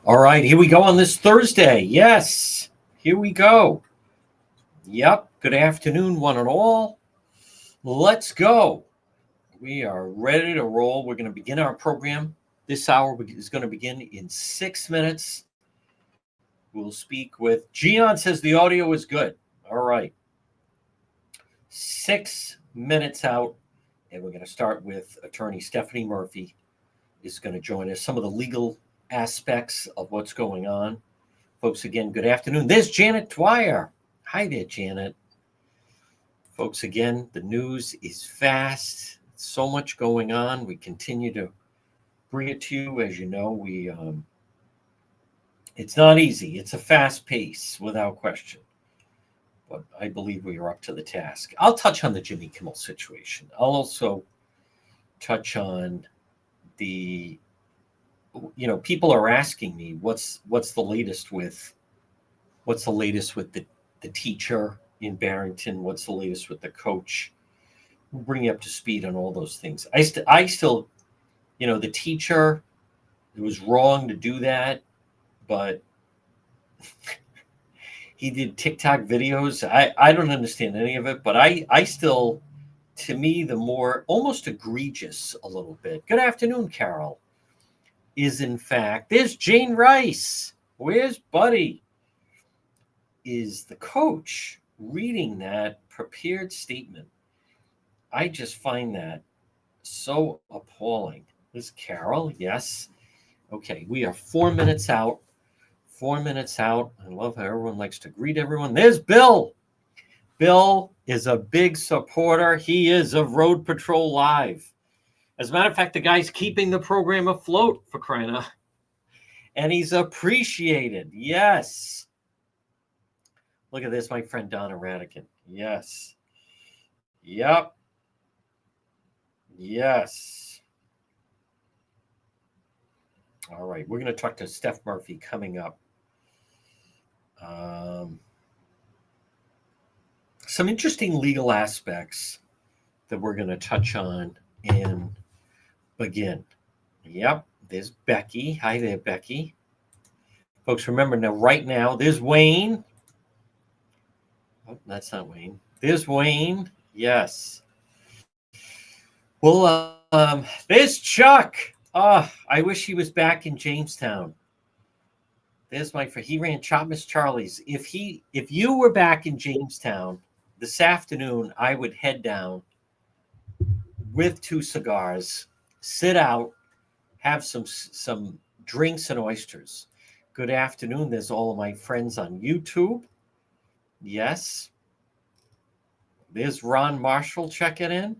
All right, here we go on this Thursday. Yes, here we go. Yep, good afternoon, one and all. Let's go. We are ready to roll. We're going to begin our program. This hour is going to begin in 6 minutes. We'll speak with Gian says the audio is good. All right. 6 minutes out, and we're going to start with attorney Stephanie Murphy is going to join us. Some of the legal aspects of what's going on. Folks, again, good afternoon. There's Janet Dwyer. Hi there, Janet. Folks, again, the news is fast. So much going on. We continue to bring it to you. As you know, it's not easy. It's a fast pace, without question. But I believe we are up to the task. I'll touch on the Jimmy Kimmel situation. I'll also touch on the, people are asking me what's the latest with the teacher in Barrington, what's the latest with the coach. We'll bring you up to speed on all those things. I still, the teacher, it was wrong to do that, but he did TikTok videos. I don't understand any of it, but I still, to me, the more almost egregious a little bit. Good afternoon, Carol. Is in fact, there's Jane Rice. Where's Buddy? Is the coach reading that prepared statement. I just find that so appalling. This Carol, yes. Okay, we are 4 minutes out. 4 minutes out. I love how everyone likes to greet everyone. There's Bill. Bill is a big supporter. He is of Road Patrol Live. As a matter of fact, the guy's keeping the program afloat, for crying out. And he's appreciated. Yes. Look at this, my friend Donna Radican. Yes. Yep. Yes. All right, we're going to talk to Steph Murphy coming up. Some interesting legal aspects that we're going to touch on and begin. Yep, there's Becky. Hi there, Becky. Folks, remember now, right now, there's Wayne. Oh, that's not Wayne. There's Wayne. Yes. Well, there's Chuck. Oh, I wish he was back in Jamestown. There's my friend. He ran Chop Miss Charlie's. If you were back in Jamestown this afternoon, I would head down with 2 cigars, sit out, have some drinks and oysters. Good afternoon. There's all of my friends on YouTube. Yes. There's Ron Marshall checking in.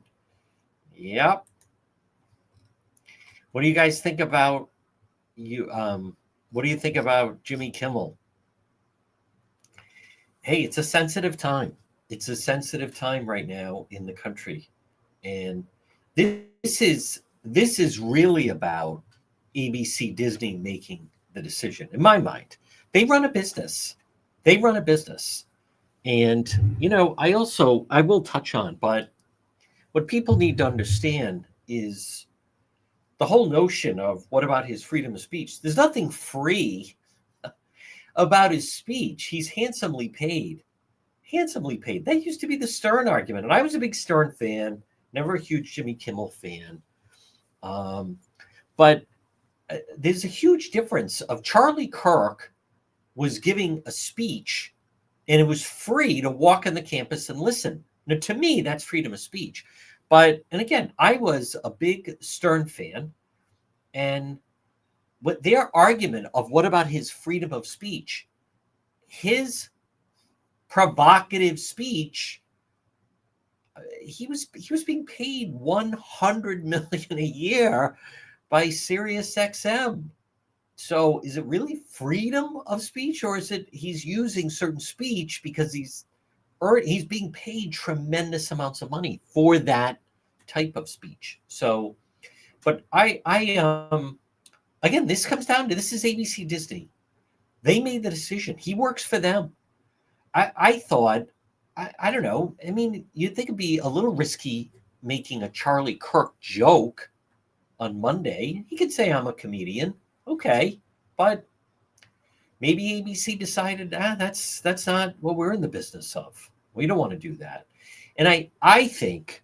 Yep. What do you guys think about what do you think about Jimmy Kimmel? Hey, it's a sensitive time. It's a sensitive time right now in the country. And this is really about ABC Disney making the decision. In my mind, they run a business. And, I will touch on, but what people need to understand is the whole notion of what about his freedom of speech? There's nothing free about his speech. He's handsomely paid. That used to be the Stern argument. And I was a big Stern fan, never a huge Jimmy Kimmel fan. But there's a huge difference of Charlie Kirk was giving a speech and it was free to walk on the campus and listen. Now, to me, that's freedom of speech. And again, I was a big Stern fan, and what their argument of what about his freedom of speech, his provocative speech, he was being paid $100 million a year by SiriusXM. So is it really freedom of speech, or is it he's using certain speech because he's being paid tremendous amounts of money for that type of speech? So, but I again, this comes down to, this is ABC Disney. They made the decision. He works for them. I thought, I don't know. I mean, you'd think it'd be a little risky making a Charlie Kirk joke on Monday. He could say I'm a comedian. Okay. But Maybe ABC decided, that's not what we're in the business of. We don't want to do that. And I think,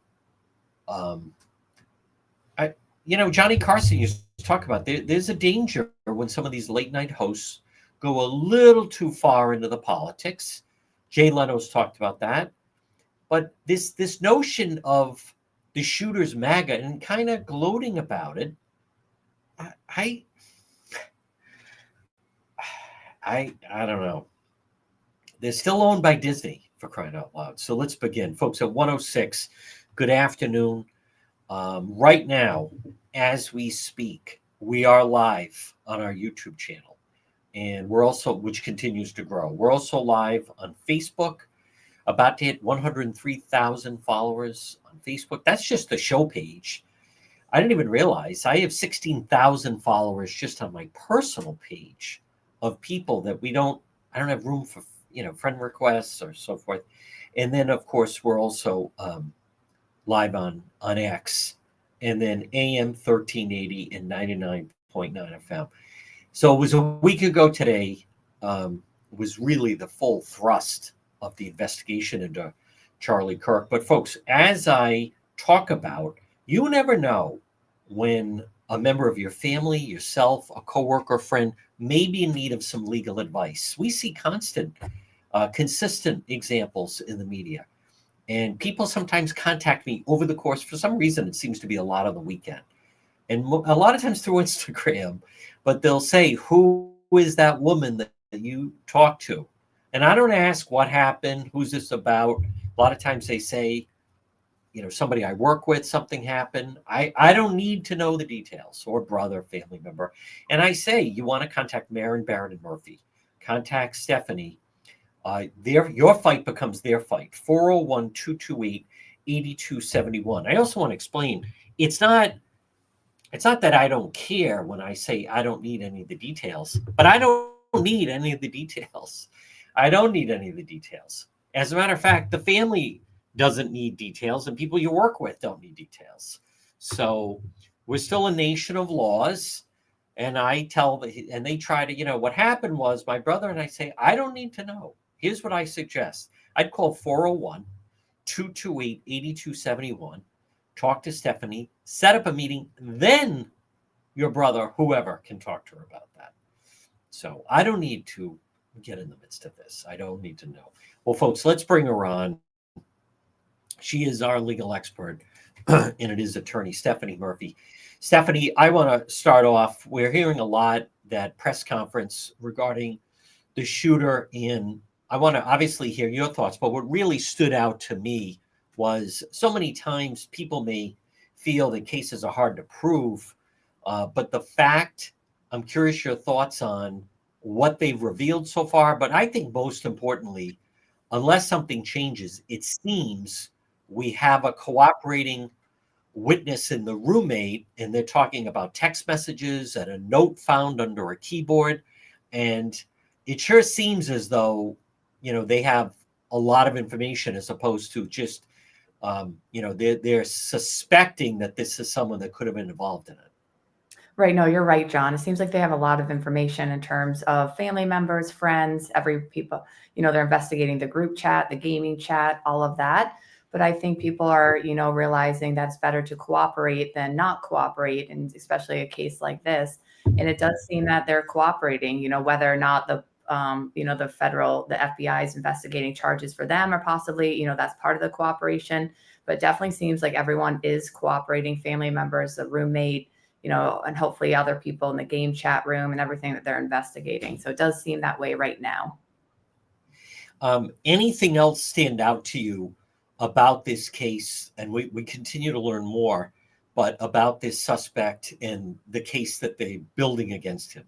um, I Johnny Carson used to talk about there's a danger when some of these late night hosts go a little too far into the politics. Jay Leno's talked about that, but this notion of the shooter's MAGA and kind of gloating about it, I I don't know. They're still owned by Disney, for crying out loud. So let's begin, folks. At 106, good afternoon. Right now, as we speak, we are live on our YouTube channel, and we're also, which continues to grow. We're also live on Facebook, about to hit 103,000 followers on Facebook. That's just the show page. I didn't even realize I have 16,000 followers just on my personal page of people that I don't have room for, friend requests or so forth. And then, of course, we're also live on X, and then AM 1380 and 99.9 FM. So it was a week ago today, was really the full thrust of the investigation into Charlie Kirk. But folks, as I talk about, you never know when a member of your family, yourself, a coworker, friend may be in need of some legal advice. We see consistent examples in the media. And people sometimes contact me over the course, for some reason, it seems to be a lot on the weekend. And a lot of times through Instagram, but they'll say, who is that woman that you talk to? And I don't ask what happened, who's this about? A lot of times they say, somebody I work with, something happened. I don't need to know the details, or brother, family member. And I say, you want to contact Marin, Barrington, Murphy, contact Stephanie. Your fight becomes their fight. 401-228-8271. I also want to explain, it's not that I don't care when I say I don't need any of the details, but I don't need any of the details. I don't need any of the details. As a matter of fact, the family doesn't need details, and people you work with don't need details. So we're still a nation of laws. And and they try to, what happened was my brother and I say, I don't need to know. Here's what I suggest. I'd call 401-228-8271, talk to Stephanie, set up a meeting, then your brother, whoever, can talk to her about that. So I don't need to get in the midst of this. I don't need to know. Well, folks, let's bring her on. She is our legal expert, and it is attorney Stephanie Murphy. Stephanie, I want to start off. We're hearing a lot, that press conference regarding the shooter, and I want to obviously hear your thoughts, but what really stood out to me was so many times people may feel that cases are hard to prove, but the fact, I'm curious your thoughts on what they've revealed so far, but I think most importantly, unless something changes, it seems we have a cooperating witness in the roommate, and they're talking about text messages and a note found under a keyboard. And it sure seems as though, they have a lot of information, as opposed to just, they're suspecting that this is someone that could have been involved in it. Right. No, you're right, John. It seems like they have a lot of information in terms of family members, friends, people, they're investigating the group chat, the gaming chat, all of that. But I think people are, realizing that it's better to cooperate than not cooperate, and especially a case like this. And it does seem that they're cooperating, whether or not the FBI is investigating charges for them, or possibly, that's part of the cooperation. But definitely seems like everyone is cooperating, family members, the roommate, and hopefully other people in the game chat room and everything that they're investigating. So it does seem that way right now. Anything else stand out to you about this case? And we continue to learn more, but about this suspect and the case that they're building against him.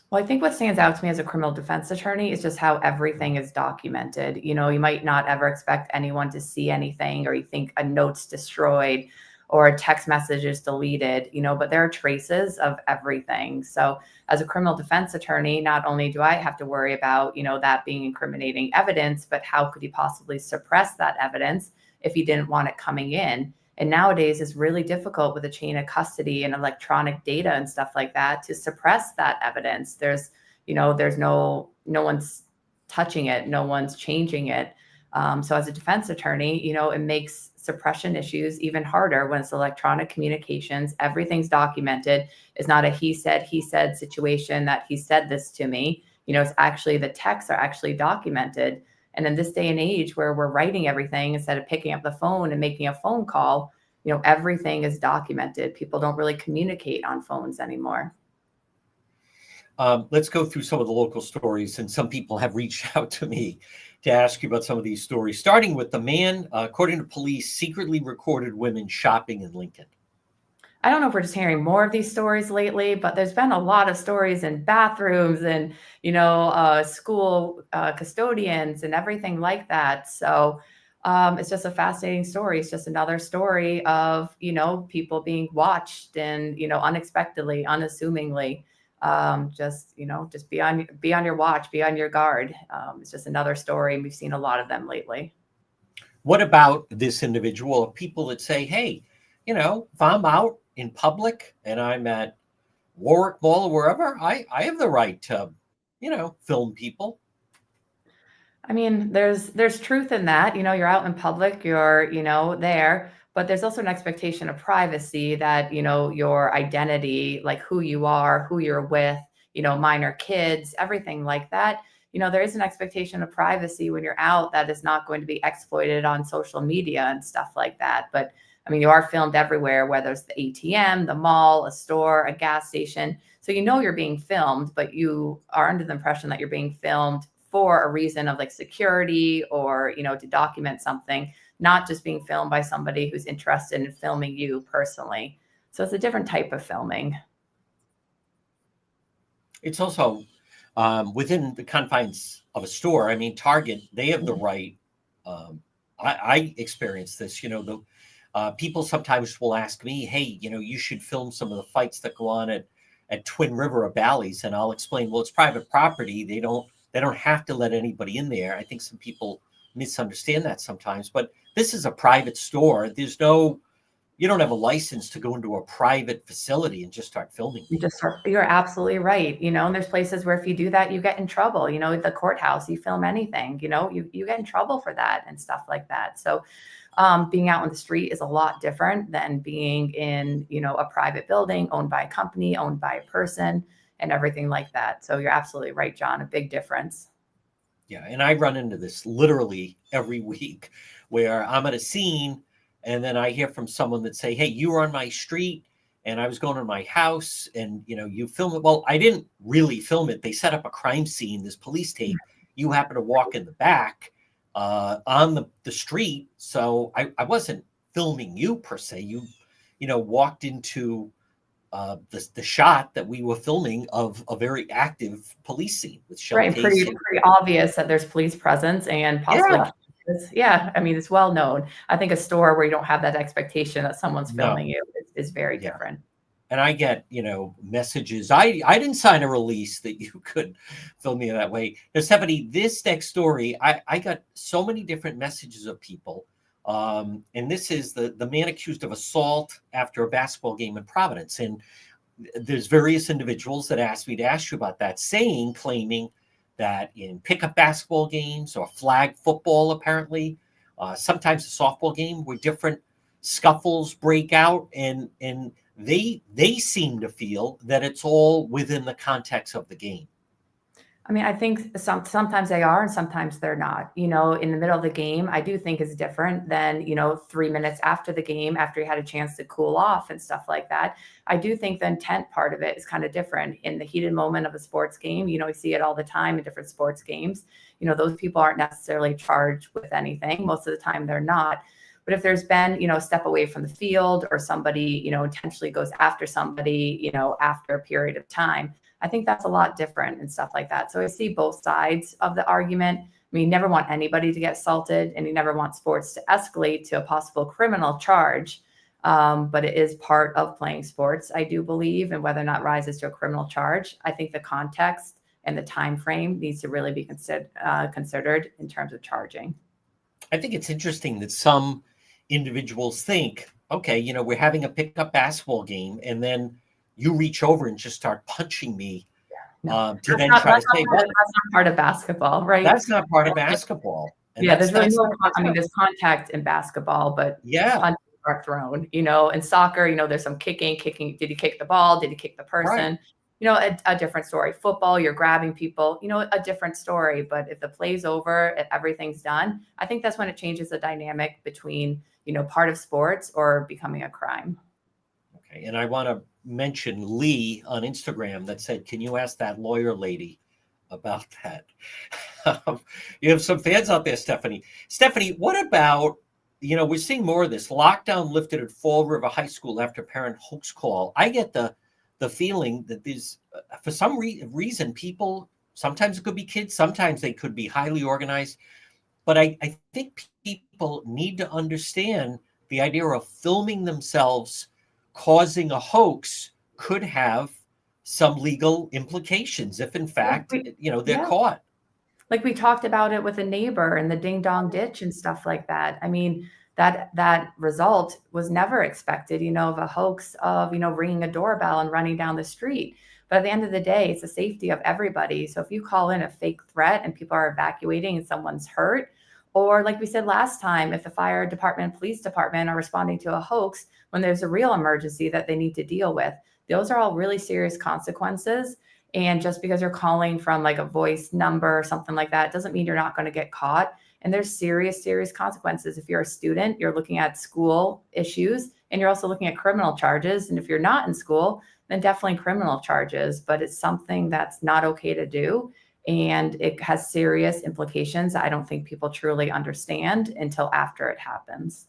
Well, I think what stands out to me as a criminal defense attorney is just how everything is documented. You might not ever expect anyone to see anything, or you think a note's destroyed or a text message is deleted, but there are traces of everything. So as a criminal defense attorney, not only do I have to worry about, that being incriminating evidence, but how could he possibly suppress that evidence if he didn't want it coming in? And nowadays it's really difficult with a chain of custody and electronic data and stuff like that to suppress that evidence. There's, there's no one's touching it, no one's changing it. So as a defense attorney, it makes suppression issues even harder when it's electronic communications. Everything's documented. It's not a he said situation that he said this to me. It's actually the texts are actually documented. And in this day and age where we're writing everything instead of picking up the phone and making a phone call, everything is documented. People don't really communicate on phones anymore. Let's go through some of the local stories, and some people have reached out to me to ask you about some of these stories, starting with the man, according to police, secretly recorded women shopping in Lincoln. I don't know if we're just hearing more of these stories lately, but there's been a lot of stories in bathrooms and, school custodians and everything like that. So it's just a fascinating story. It's just another story of, people being watched and, unexpectedly, unassumingly. Just be on your watch, be on your guard. It's just another story. We've seen a lot of them lately. What about this individual? People that say, hey, if I'm out in public and I'm at Warwick Mall or wherever, I have the right to, film people. I mean, there's truth in that. You're out in public, you're, there, but there's also an expectation of privacy that, your identity, like who you are, who you're with, minor kids, everything like that. There is an expectation of privacy when you're out that is not going to be exploited on social media and stuff like that. But I mean, you are filmed everywhere, whether it's the ATM, the mall, a store, a gas station. So you're being filmed, but you are under the impression that you're being filmed for a reason of like security or, to document something, not just being filmed by somebody who's interested in filming you personally. So it's a different type of filming. It's also within the confines of a store. I mean, Target, they have the right. I experienced this, people sometimes will ask me, hey, you should film some of the fights that go on at Twin River or Bally's. And I'll explain, well, it's private property. They don't have to let anybody in there. I think some people misunderstand that sometimes, but this is a private store. You don't have a license to go into a private facility and just start filming. You're absolutely right. And there's places where if you do that, you get in trouble. At the courthouse, you film anything, you get in trouble for that and stuff like that. So being out on the street is a lot different than being in, a private building owned by a company, owned by a person, and everything like that. So you're absolutely right, John. A big difference. Yeah. And I run into this literally every week where I'm at a scene and then I hear from someone that say, hey, you were on my street and I was going to my house and, you film it. Well, I didn't really film it. They set up a crime scene, this police tape. You happen to walk in the back on the street. So I wasn't filming you per se. You walked into the shot that we were filming of a very active police scene with shell right. Pretty obvious that there's police presence and possibly. Yeah. I mean, it's well known. I think a store where you don't have that expectation that someone's filming you is very different. And I get, messages. I didn't sign a release that you could film me that way. Now, Stephanie, this next story, I got so many different messages of people. And this is the man accused of assault after a basketball game in Providence. And there's various individuals that asked me to ask you about that, claiming that in pickup basketball games or flag football, apparently, sometimes a softball game where different scuffles break out, and they seem to feel that it's all within the context of the game. I mean, I think sometimes they are and sometimes they're not. In the middle of the game, I do think is different than, 3 minutes after the game, after you had a chance to cool off and stuff like that. I do think the intent part of it is kind of different in the heated moment of a sports game. We see it all the time in different sports games. Those people aren't necessarily charged with anything. Most of the time they're not. But if there's been, a step away from the field or somebody, intentionally goes after somebody, after a period of time, I think that's a lot different and stuff like that. So I see both sides of the argument. I mean, you never want anybody to get assaulted and you never want sports to escalate to a possible criminal charge. But it is part of playing sports, I do believe, and whether or not rises to a criminal charge, I think the context and the time frame needs to really be considered in terms of charging. I think it's interesting that some individuals think, okay, we're having a pickup basketball game and then you reach over and just start punching me No, to then try to say, well, that's not part of basketball, right? that's not part of basketball. And Yeah, there's really that's no, that's I mean, not, there's contact in basketball, but yeah, punches are thrown, in soccer, there's some kicking. Did he kick the ball? Did he kick the right. person? A different story. Football, you're grabbing people, a different story. But if the play's over, if everything's done, I think that's when it changes the dynamic between, part of sports or becoming a crime. Okay. And I want to mention Lee on Instagram that said, can you ask that lawyer lady about that? You have some fans out there, Stephanie. Stephanie, what about, we're seeing more of this. Lockdown lifted at Fall River High School after parent hoax call. I get the feeling that there's, for some reason, people, sometimes it could be kids, sometimes they could be highly organized. But I think people need to understand the idea of filming themselves causing a hoax could have some legal implications if, in fact, they're Yeah. caught. Like we talked about it with a neighbor and the ding dong ditch and stuff like that. I mean, that result was never expected, of a hoax of, ringing a doorbell and running down the street. But at the end of the day, it's the safety of everybody. So if you call in a fake threat and people are evacuating and someone's hurt, or like we said last time, if the fire department, police department are responding to a hoax when there's a real emergency that they need to deal with, those are all really serious consequences. And just because you're calling from like a voice number or something like that doesn't mean you're not going to get caught. And there's serious consequences. If you're a student, you're looking at school issues and you're also looking at criminal charges. And if you're not in school, then definitely criminal charges. But it's something that's not okay to do. And it has serious implications I don't think people truly understand until after it happens.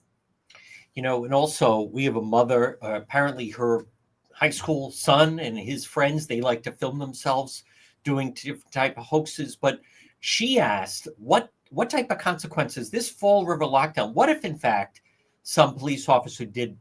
And also we have a mother, apparently her high school son and his friends, they like to film themselves doing different type of hoaxes. But she asked, what type of consequences this Fall River lockdown, what if in fact some police officer did,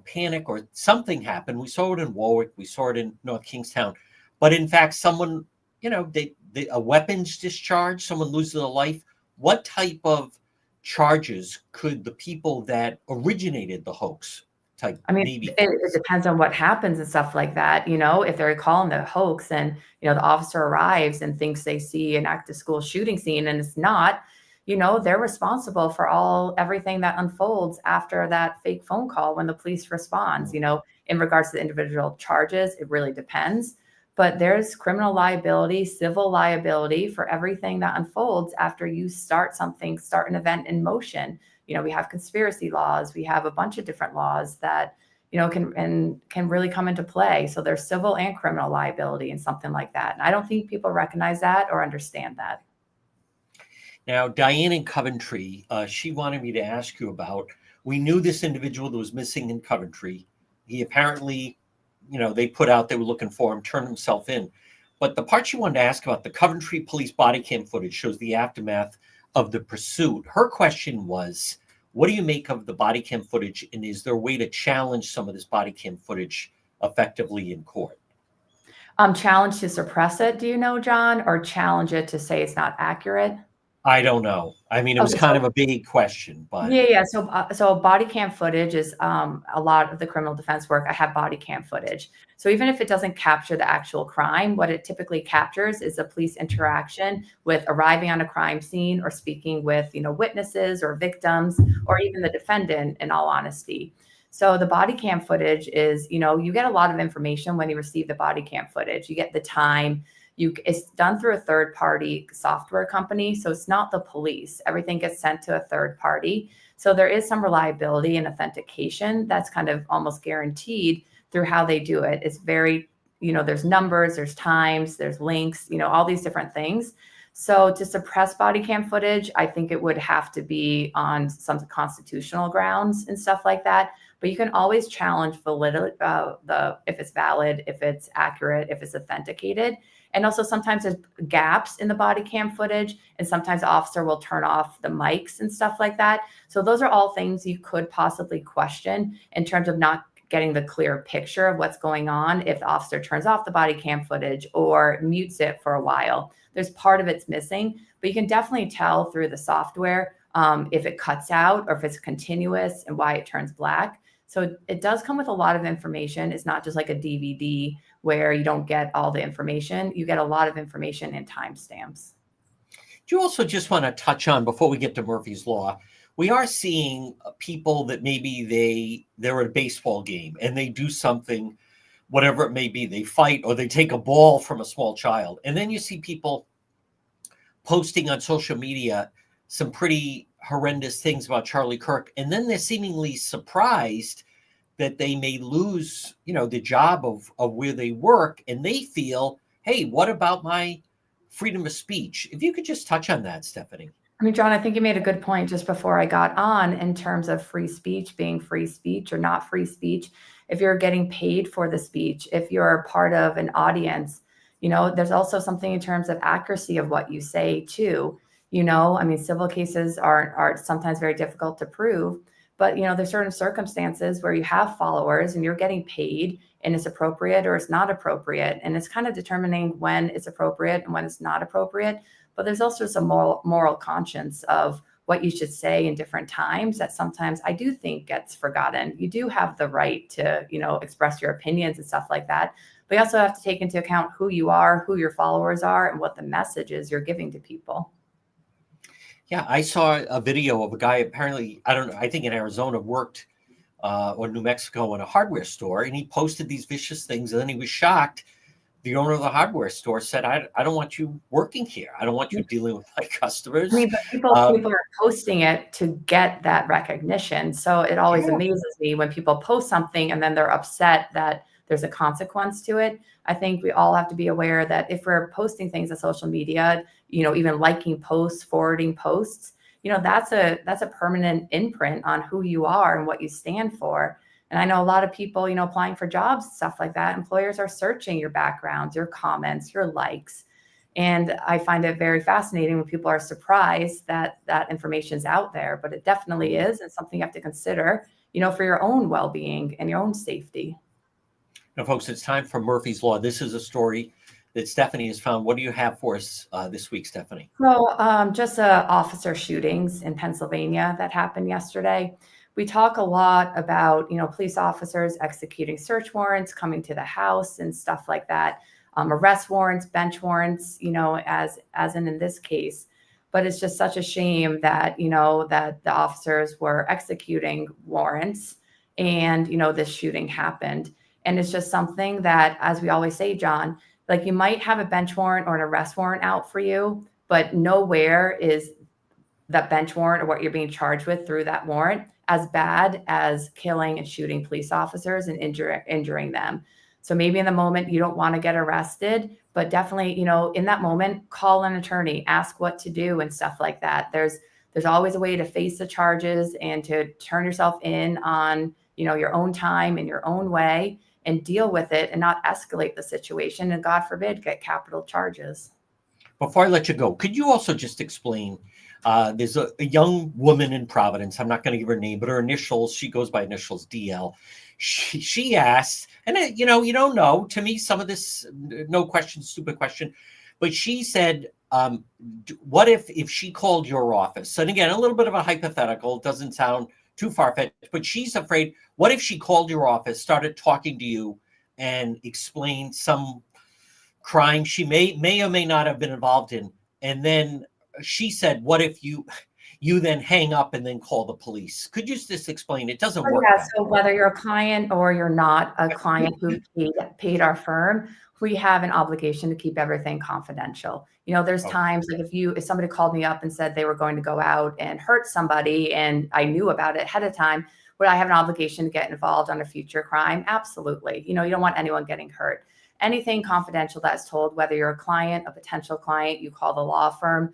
panic or something happened? We saw it in Warwick, we saw it in North Kingstown, but in fact someone, a weapons discharge, someone loses their life. What type of charges could the people that originated the hoax type I mean, maybe it depends on what happens and stuff like that. If they're calling the hoax and, the officer arrives and thinks they see an active school shooting scene and it's not, they're responsible for everything that unfolds after that fake phone call when the police responds. In regards to the individual charges, it really depends. But there's criminal liability, civil liability for everything that unfolds after you start an event in motion. We have conspiracy laws. We have a bunch of different laws that, can really come into play. So there's civil and criminal liability and something like that. And I don't think people recognize that or understand that. Now, Diane in Coventry, she wanted me to ask you about, we knew this individual that was missing in Coventry. He apparently, they put out, they were looking for him, turned himself in. But the part she wanted to ask about, the Coventry police body cam footage shows the aftermath of the pursuit. Her question was, what do you make of the body cam footage? And is there a way to challenge some of this body cam footage effectively in court? Challenge to suppress it, do you know, John, or challenge it to say it's not accurate? I don't know. I mean, it was Okay, kind of a big question, but yeah. So body cam footage is a lot of the criminal defense work. I have body cam footage. So even if it doesn't capture the actual crime, what it typically captures is a police interaction with arriving on a crime scene or speaking with, witnesses or victims or even the defendant, in all honesty. So the body cam footage is, you get a lot of information when you receive the body cam footage. You get the time. It's done through a third party software company. So it's not the police. Everything gets sent to a third party. So there is some reliability and authentication that's kind of almost guaranteed through how they do it. It's very, there's numbers, there's times, there's links, all these different things. So to suppress body cam footage, I think it would have to be on some constitutional grounds and stuff like that. But you can always challenge validity, if it's valid, if it's accurate, if it's authenticated. And also sometimes there's gaps in the body cam footage, and sometimes the officer will turn off the mics and stuff like that. So those are all things you could possibly question in terms of not getting the clear picture of what's going on if the officer turns off the body cam footage or mutes it for a while. There's part of it's missing, but you can definitely tell through the software if it cuts out or if it's continuous and why it turns black. So it does come with a lot of information. It's not just like a DVD where you don't get all the information. You get a lot of information and timestamps. Do you also just want to touch on, before we get to Murphy's Law, we are seeing people that maybe they're at a baseball game and they do something, whatever it may be, they fight or they take a ball from a small child. And then you see people posting on social media some pretty horrendous things about Charlie Kirk. And then they're seemingly surprised that they may lose, the job of where they work. And they feel, hey, what about my freedom of speech? If you could just touch on that, Stephanie. I mean, John, I think you made a good point just before I got on in terms of free speech being free speech or not free speech. If you're getting paid for the speech, if you're part of an audience, there's also something in terms of accuracy of what you say too. I mean, civil cases are sometimes very difficult to prove, but there's certain circumstances where you have followers and you're getting paid and it's appropriate or it's not appropriate. And it's kind of determining when it's appropriate and when it's not appropriate. But there's also some moral conscience of what you should say in different times that sometimes I do think gets forgotten. You do have the right to, express your opinions and stuff like that. But you also have to take into account who you are, who your followers are, and what the message is you're giving to people. Yeah, I saw a video of a guy, apparently, I don't know, I think in Arizona, worked or New Mexico in a hardware store, and he posted these vicious things, and then he was shocked. The owner of the hardware store said, I don't want you working here. I don't want you dealing with my customers. I mean, but people are posting it to get that recognition. So it always amazes me when people post something and then they're upset that there's a consequence to it. I think we all have to be aware that if we're posting things on social media, even liking posts, forwarding posts, that's a permanent imprint on who you are and what you stand for. And I know a lot of people, applying for jobs, stuff like that, employers are searching your backgrounds, your comments, your likes. And I find it very fascinating when people are surprised that that information is out there, but it definitely is. And something you have to consider, for your own well-being and your own safety. Now, folks, it's time for Murphy's Law. This is a story that Stephanie has found. What do you have for us this week, Stephanie? So just officer shootings in Pennsylvania that happened yesterday. We talk a lot about, police officers executing search warrants, coming to the house and stuff like that, arrest warrants, bench warrants, as in this case. But it's just such a shame that, that the officers were executing warrants and, this shooting happened. And it's just something that, as we always say, John, like you might have a bench warrant or an arrest warrant out for you, but nowhere is that bench warrant or what you're being charged with through that warrant as bad as killing and shooting police officers and injuring them. So maybe in the moment you don't want to get arrested, but definitely, in that moment, call an attorney, ask what to do and stuff like that. There's always a way to face the charges and to turn yourself in on, your own time in your own way and deal with it and not escalate the situation. And God forbid, get capital charges. Before I let you go, could you also just explain, there's a young woman in Providence, I'm not going to give her name, but her initials, she goes by initials DL. She asked, and you don't know, to me, some of this, no question, stupid question, but she said, what if she called your office? And again, a little bit of a hypothetical, it doesn't sound too far-fetched, but she's afraid, what if she called your office, started talking to you and explained some crime she may or may not have been involved in, and then she said, what if you then hang up and then call the police? Could you just explain? It doesn't work. Yeah, so whether you're a client or you're not a client who paid our firm, we have an obligation to keep everything confidential. There's times like if somebody called me up and said they were going to go out and hurt somebody and I knew about it ahead of time, would I have an obligation to get involved on a future crime? Absolutely. You don't want anyone getting hurt. Anything confidential that's told, whether you're a client, a potential client, you call the law firm,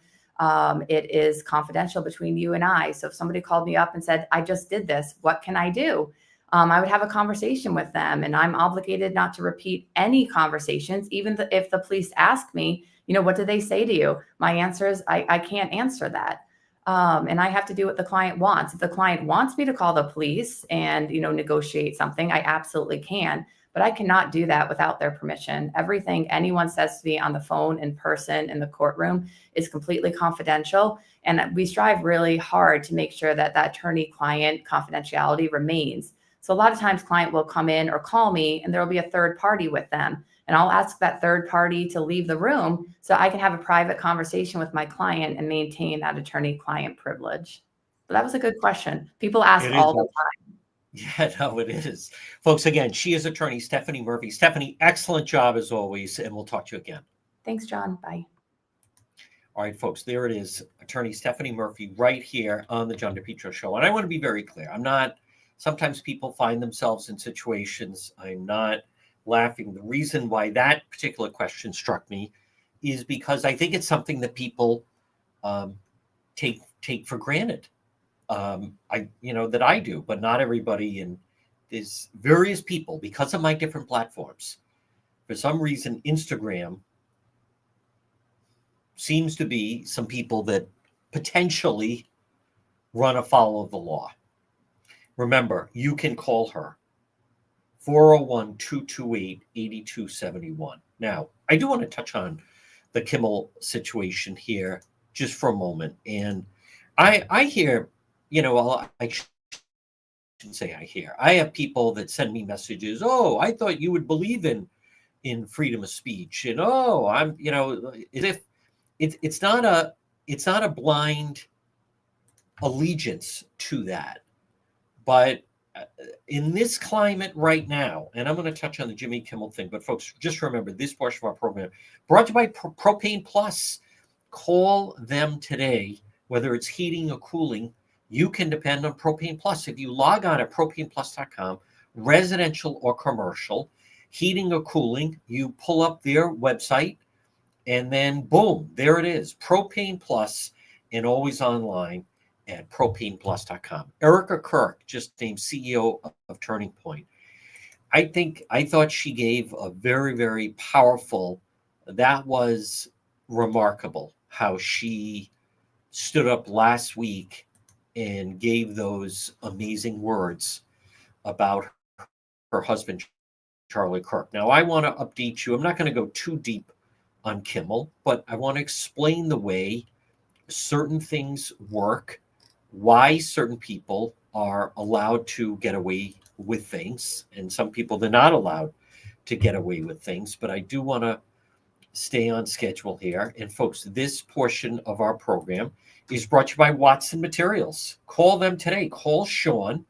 it is confidential between you and I. So if somebody called me up and said, I just did this, what can I do? I would have a conversation with them, and I'm obligated not to repeat any conversations, even if the police ask me, what did they say to you? My answer is I can't answer that. And I have to do what the client wants. If the client wants me to call the police and, negotiate something, I absolutely can. But I cannot do that without their permission. Everything anyone says to me on the phone, in person, in the courtroom is completely confidential. And we strive really hard to make sure that that attorney-client confidentiality remains. So a lot of times client will come in or call me and there'll be a third party with them. And I'll ask that third party to leave the room so I can have a private conversation with my client and maintain that attorney-client privilege. But that was a good question. People ask It is. all the time. Yeah, no, it is. Folks, again, she is attorney Stephanie Murphy. Stephanie, excellent job as always, and we'll talk to you again. Thanks, John. Bye. All right, folks, there it is. Attorney Stephanie Murphy right here on the John DePietro Show. And I want to be very clear. Sometimes people find themselves in situations. I'm not laughing. The reason why that particular question struck me is because I think it's something that people take for granted. That I do, but not everybody. And there's various people, because of my different platforms. For some reason, Instagram seems to be some people that potentially run afoul of the law. Remember, you can call her 401-228-8271. Now, I do want to touch on the Kimmel situation here just for a moment. And I hear, I shouldn't say I hear. I have people that send me messages. Oh, I thought you would believe in freedom of speech. And I'm, as if it's not a blind allegiance to that. But in this climate right now, and I'm going to touch on the Jimmy Kimmel thing, but folks, just remember this portion of our program brought to you by Propane Plus. Call them today, whether it's heating or cooling. You can depend on Propane Plus. If you log on at propaneplus.com, residential or commercial, heating or cooling, you pull up their website, and then boom, there it is. Propane Plus, and always online at propaneplus.com. Erica Kirk, just named CEO of Turning Point. I thought she gave a very, very powerful, that was remarkable how she stood up last week and gave those amazing words about her husband, Charlie Kirk. Now, I want to update you. I'm not going to go too deep on Kimmel, but I want to explain the way certain things work, why certain people are allowed to get away with things, and some people they're not allowed to get away with things. But I do want to stay on schedule here. And folks, this portion of our program is brought to you by Watson Materials. Call them today. Call Sean,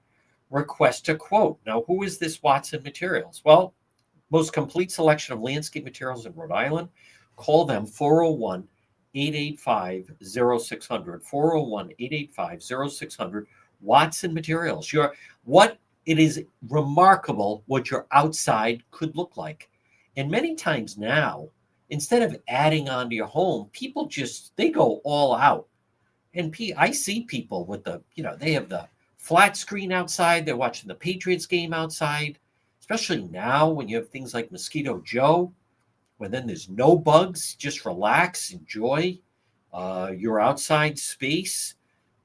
request a quote. Now, who is this Watson Materials? Well, most complete selection of landscape materials in Rhode Island. Call them 401-885-0600, 401-885-0600, Watson Materials. It is remarkable what your outside could look like. And many times now, instead of adding on to your home, people they go all out. And I see people with they have the flat screen outside. They're watching the Patriots game outside, especially now when you have things like Mosquito Joe, where then there's no bugs. Just relax, enjoy your outside space.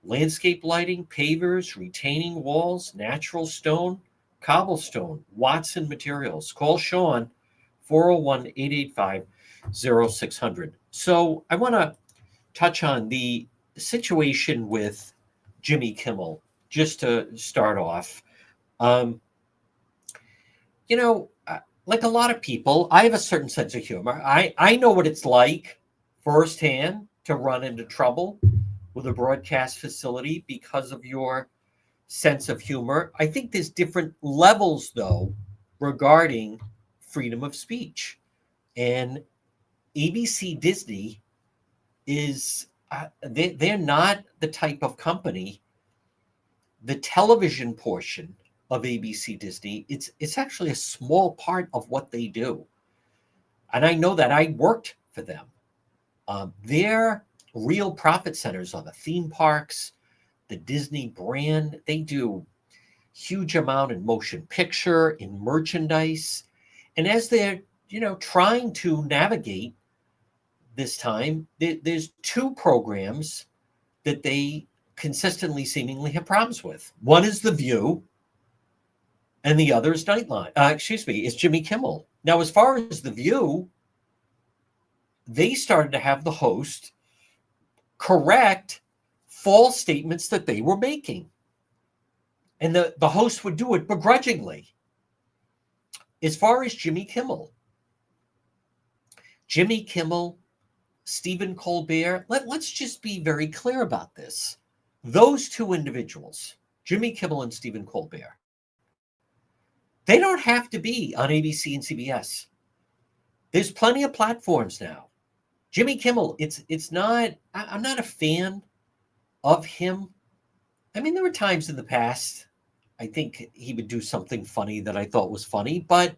Landscape lighting, pavers, retaining walls, natural stone, cobblestone, Watson Materials. Call Sean, 401-885-0600. So I want to touch on the situation with Jimmy Kimmel, just to start off. Like a lot of people, I have a certain sense of humor. I know what it's like firsthand to run into trouble with a broadcast facility because of your sense of humor. I think there's different levels, though, regarding freedom of speech. And ABC Disney is, they're not the type of company, the television portion of ABC Disney, it's actually a small part of what they do. And I know that I worked for them. Their real profit centers are the theme parks, the Disney brand. They do huge amount in motion picture, in merchandise. And as they're, trying to navigate this time, there's two programs that they consistently seemingly have problems with. One is The View, and the other is Nightline. Is Jimmy Kimmel. Now, as far as The View, they started to have the host correct false statements that they were making. And the host would do it begrudgingly. As far as Jimmy Kimmel, Stephen Colbert, let's just be very clear about this. Those two individuals, Jimmy Kimmel and Stephen Colbert, they don't have to be on ABC and CBS. There's plenty of platforms now. Jimmy Kimmel, it's not, I'm not a fan of him. I mean, there were times in the past, I think he would do something funny that I thought was funny, but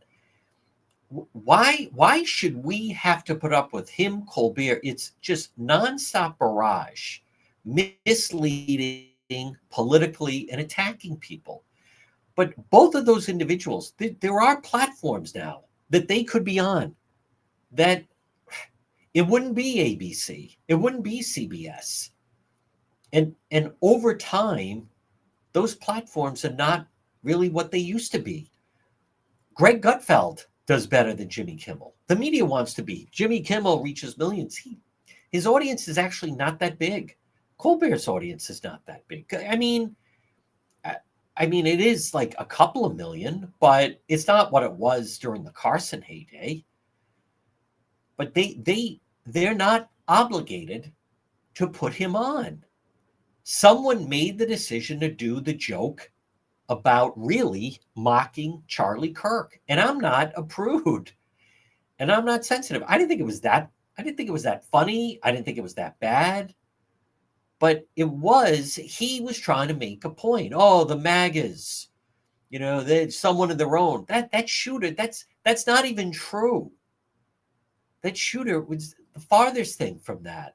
why should we have to put up with him, Colbert? It's just nonstop barrage, misleading politically and attacking people. But both of those individuals, there are platforms now that they could be on, that it wouldn't be ABC, it wouldn't be CBS. And over time, those platforms are not really what they used to be. Greg Gutfeld does better than Jimmy Kimmel. The media wants to be. Jimmy Kimmel reaches millions. His audience is actually not that big. Colbert's audience is not that big. I mean, it is like a couple of million, but it's not what it was during the Carson heyday. But they're not obligated to put him on. Someone made the decision to do the joke about really mocking Charlie Kirk. And I'm not a prude. And I'm not sensitive. I didn't think it was that funny. I didn't think it was that bad. But he was trying to make a point. Oh, the MAGAs, there's someone of their own. That shooter, that's not even true. That shooter was the farthest thing from that.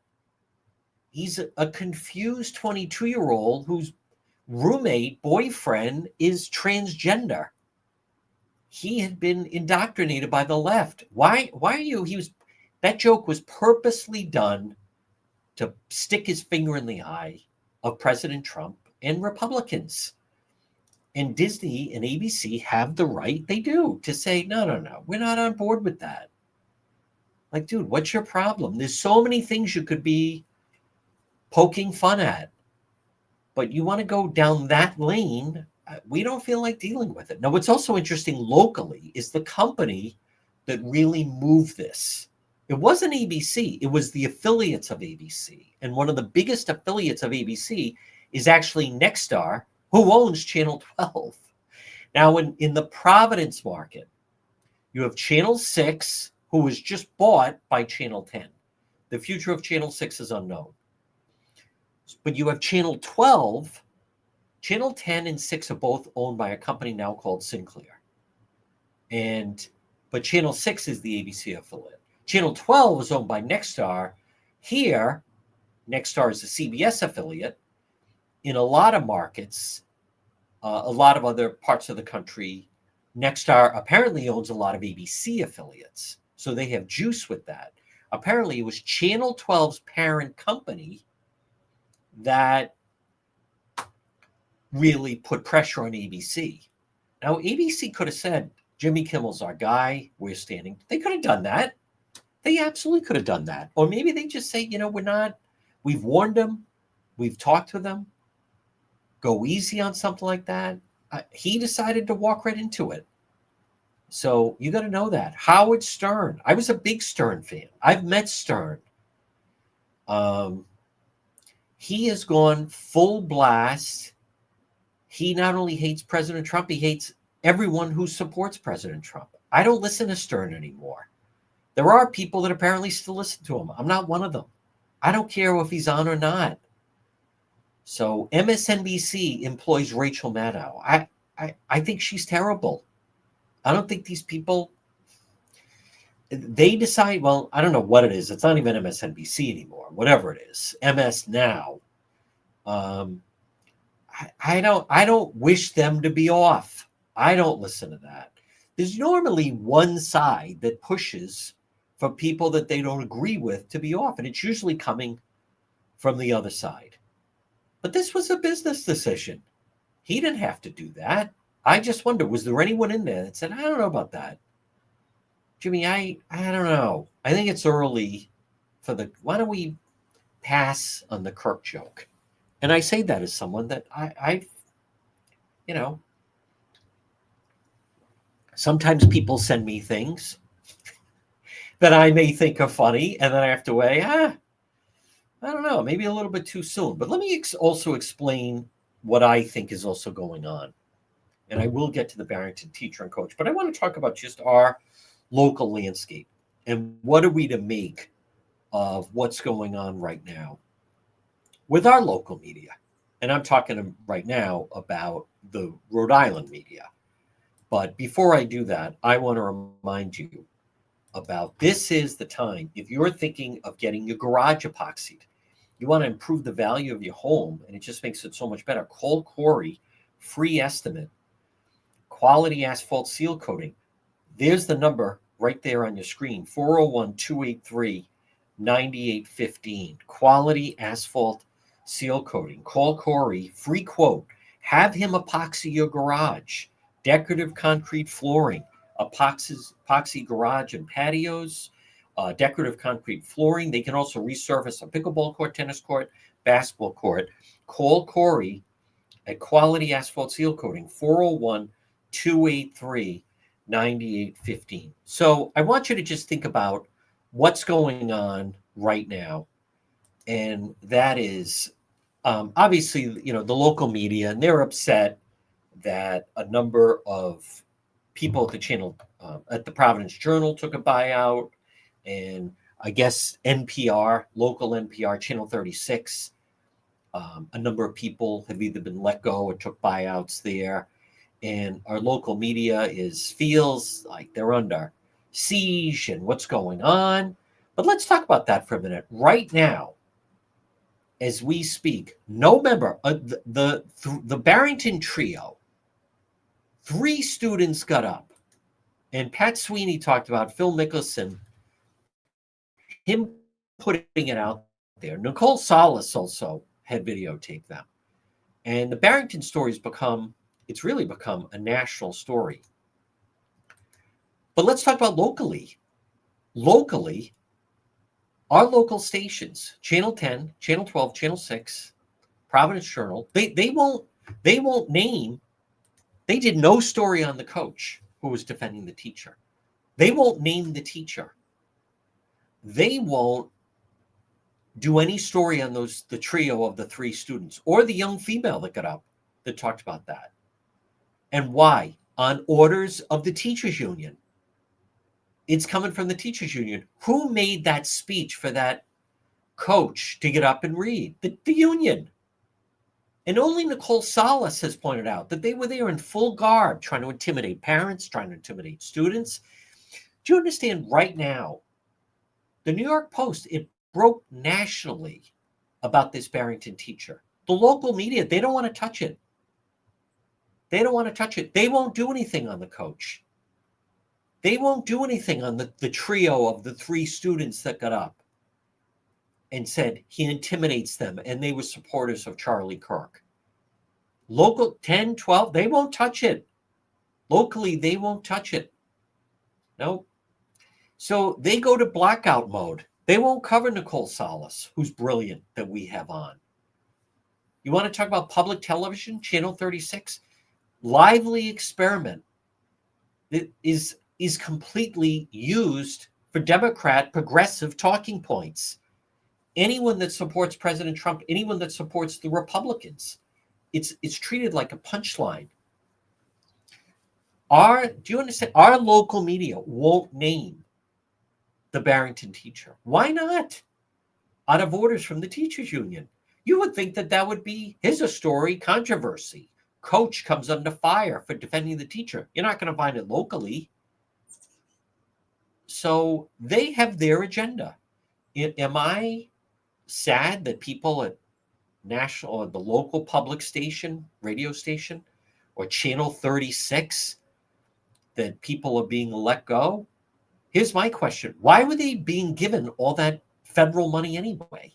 He's a confused 22-year-old whose boyfriend is transgender. He had been indoctrinated by the left. Why are you? That joke was purposely done to stick his finger in the eye of President Trump and Republicans. And Disney and ABC have the right, they do, to say, no, we're not on board with that. Like, dude, what's your problem? There's so many things you could be poking fun at. But you want to go down that lane, we don't feel like dealing with it. Now, what's also interesting locally is the company that really moved this. It wasn't ABC. It was the affiliates of ABC. And one of the biggest affiliates of ABC is actually Nexstar, who owns Channel 12. Now, in the Providence market, you have Channel 6, who was just bought by Channel 10. The future of Channel 6 is unknown. But you have Channel 12. Channel 10 and 6 are both owned by a company now called Sinclair. But Channel 6 is the ABC affiliate. Channel 12 is owned by Nexstar. Here, Nexstar is a CBS affiliate. In a lot of markets, a lot of other parts of the country, Nexstar apparently owns a lot of ABC affiliates. So they have juice with that. Apparently, it was Channel 12's parent company that really put pressure on ABC. Now, ABC could have said, Jimmy Kimmel's our guy, we're standing. They could have done that. They absolutely could have done that. Or maybe they just say, we've warned them, we've talked to them, go easy on something like that. He decided to walk right into it. So you got to know that. Howard Stern, I was a big Stern fan. I've met Stern. He has gone full blast. He not only hates President Trump, he hates everyone who supports President Trump. I don't listen to Stern anymore. There are people that apparently still listen to him. I'm not one of them. I don't care if he's on or not. So MSNBC employs Rachel Maddow. I think she's terrible. I don't think these people, they decide, well, I don't know what it is. It's not even MSNBC anymore, whatever it is, MS Now. I don't wish them to be off. I don't listen to that. There's normally one side that pushes for people that they don't agree with to be off, and it's usually coming from the other side. But this was a business decision. He didn't have to do that. I just wonder, was there anyone in there that said, I don't know about that? Jimmy, I don't know. I think it's early why don't we pass on the Kirk joke? And I say that as someone that you know, sometimes people send me things that I may think are funny, and then I have to weigh, I don't know, maybe a little bit too soon. But let me also explain what I think is also going on. And I will get to the Barrington teacher and coach, but I want to talk about just our local landscape and what are we to make of what's going on right now with our local media. And I'm talking right now about the Rhode Island media. But before I do that, I want to remind you about this is the time. If you're thinking of getting your garage epoxied, you want to improve the value of your home, and it just makes it so much better. Call Corey, free estimate, quality asphalt seal coating. There's the number right there on your screen, 401-283-9815. Quality asphalt seal coating. Call Corey, free quote. Have him epoxy your garage. Decorative concrete flooring, epoxy garage and patios, decorative concrete flooring. They can also resurface a pickleball court, tennis court, basketball court. Call Corey at Quality Asphalt Seal Coating, 401-283-9815. So I want you to just think about what's going on right now. And that is obviously, the local media, and they're upset that a number of people at the channel, at the Providence Journal took a buyout. And I guess NPR, local NPR, Channel 36, a number of people have either been let go or took buyouts there. And our local media feels like they're under siege and what's going on. But let's talk about that for a minute. Right now, as we speak, no member, the Barrington trio, 3 students got up. And Pat Sweeney talked about Phil Mickelson, him putting it out there. Nicole Salas also had videotaped them. And the Barrington story it's really become a national story. But let's talk about locally. Locally, our local stations, Channel 10, Channel 12, Channel 6, Providence Journal, they won't name, they did no story on the coach who was defending the teacher. They won't name the teacher. They won't do any story on the trio of the 3 students or the young female that got up that talked about that. And why? On orders of the teachers union. It's coming from the teachers union. Who made that speech for that coach to get up and read? The union. And only Nicole Salas has pointed out that they were there in full garb, trying to intimidate parents, trying to intimidate students. Do you understand right now, the New York Post, it broke nationally about this Barrington teacher. The local media, they don't want to touch it. They don't want to touch it. They won't do anything on the coach. They won't do anything on the trio of the 3 students that got up and said he intimidates them and they were supporters of Charlie Kirk. Local 10, 12, they won't touch it. Locally, they won't touch it. No. So they go to blackout mode. They won't cover Nicole Salas, who's brilliant, that we have on. You want to talk about public television, Channel 36? Lively experiment that is completely used for Democrat progressive talking points. Anyone that supports President Trump, anyone that supports the Republicans, it's treated like a punchline. Do you understand? Our local media won't name the Barrington teacher. Why not? Out of orders from the teachers union. You would think that would be, here's a story, controversy. Coach comes under fire for defending the teacher. You're not going to find it locally. So they have their agenda. Am I sad that people at national or the local public station, radio station, or Channel 36, that people are being let go? Here's my question. Why were they being given all that federal money anyway?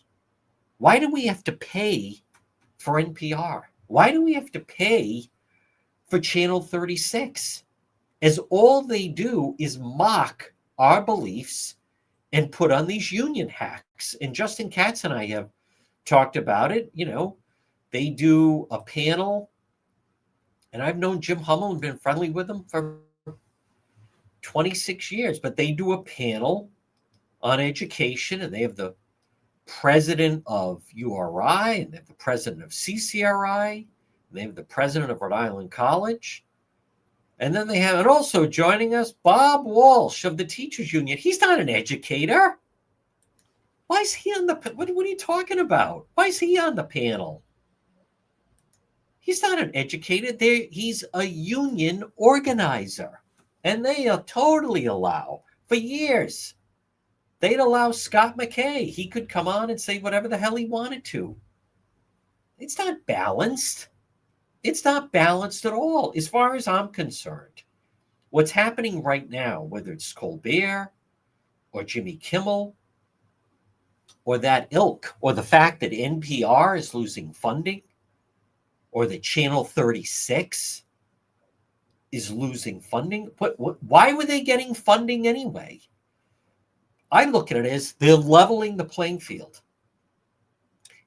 Why do we have to pay for NPR? Why do we have to pay for Channel 36? As all they do is mock our beliefs and put on these union hacks. And Justin Katz and I have talked about it. They do a panel And I've known Jim Hummel and been friendly with him for 26 years, but they do a panel on education, and they have the president of URI, and they have the president of CCRI, and they have the president of Rhode Island College. And then they have, and also joining us, Bob Walsh of the Teachers Union. He's not an educator. Why is he on the, what are you talking about? Why is he on the panel? He's not an educator. He's a union organizer. And they totally allow, for years, they'd allow Scott McKay. He could come on and say whatever the hell he wanted to. It's not balanced. It's not balanced at all, as far as I'm concerned. What's happening right now, whether it's Colbert or Jimmy Kimmel or that ilk, or the fact that NPR is losing funding, or that Channel 36 is losing funding. Why were they getting funding anyway? I look at it as they're leveling the playing field.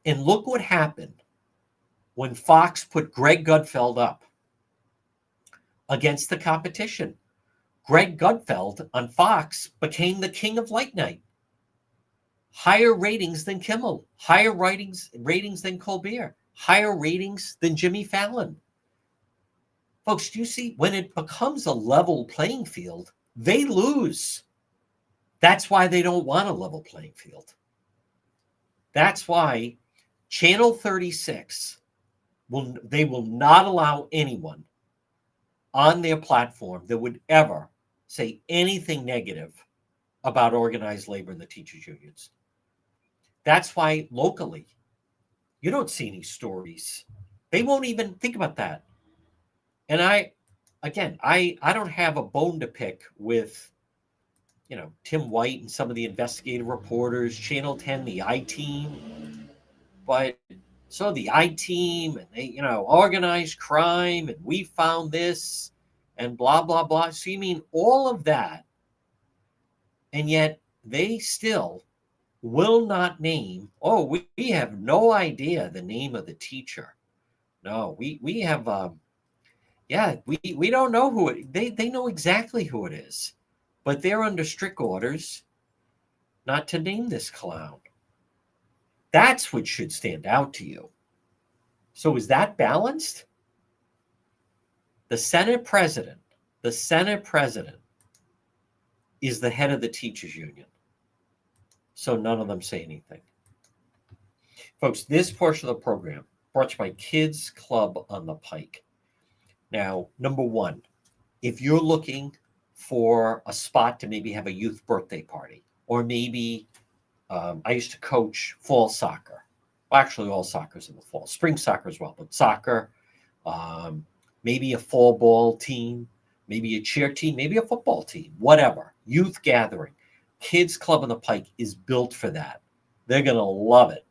And look what happened when Fox put Greg Gutfeld up against the competition. Greg Gutfeld on Fox became the king of late night. Higher ratings than Kimmel, higher ratings than Colbert, higher ratings than Jimmy Fallon. Folks, do you see, when it becomes a level playing field, they lose. That's why they don't want a level playing field. That's why Channel 36 will not allow anyone on their platform that would ever say anything negative about organized labor in the teachers' unions. That's why locally, you don't see any stories. They won't even think about that. And I don't have a bone to pick with, Tim White and some of the investigative reporters, Channel 10, the I-Team. But so the I-Team and they, organized crime and we found this and blah, blah, blah. So you mean all of that, and yet they still will not name, we have no idea the name of the teacher. No, we have, we don't know who it, they know exactly who it is, but they're under strict orders not to name this clown. That's what should stand out to you. So is that balanced? The Senate president is the head of the teachers union. So none of them say anything. Folks, this portion of the program brought to you by Kids Club on the Pike. Now, number one, if you're looking for a spot to maybe have a youth birthday party, or maybe I used to coach fall soccer. Well, actually, all soccer is in the fall. Spring soccer as well, but soccer, maybe a fall ball team, maybe a cheer team, maybe a football team, whatever. Youth gathering. Kids Club on the Pike is built for that. They're going to love it.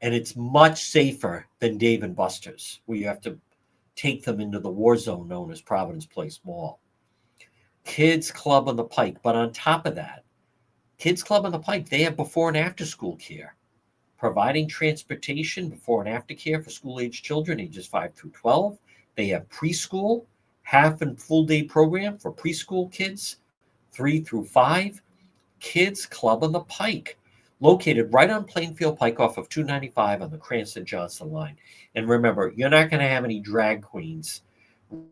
And it's much safer than Dave & Buster's, where you have to take them into the war zone known as Providence Place Mall. Kids Club on the Pike. But on top of that, Kids Club on the Pike, they have before and after school care, providing transportation, before and after care for school-age children ages 5 through 12. They have preschool, half and full day program for preschool kids, 3 through 5. Kids Club on the Pike, located right on Plainfield Pike off of 295 on the Cranston-Johnson line. And remember, you're not going to have any drag queens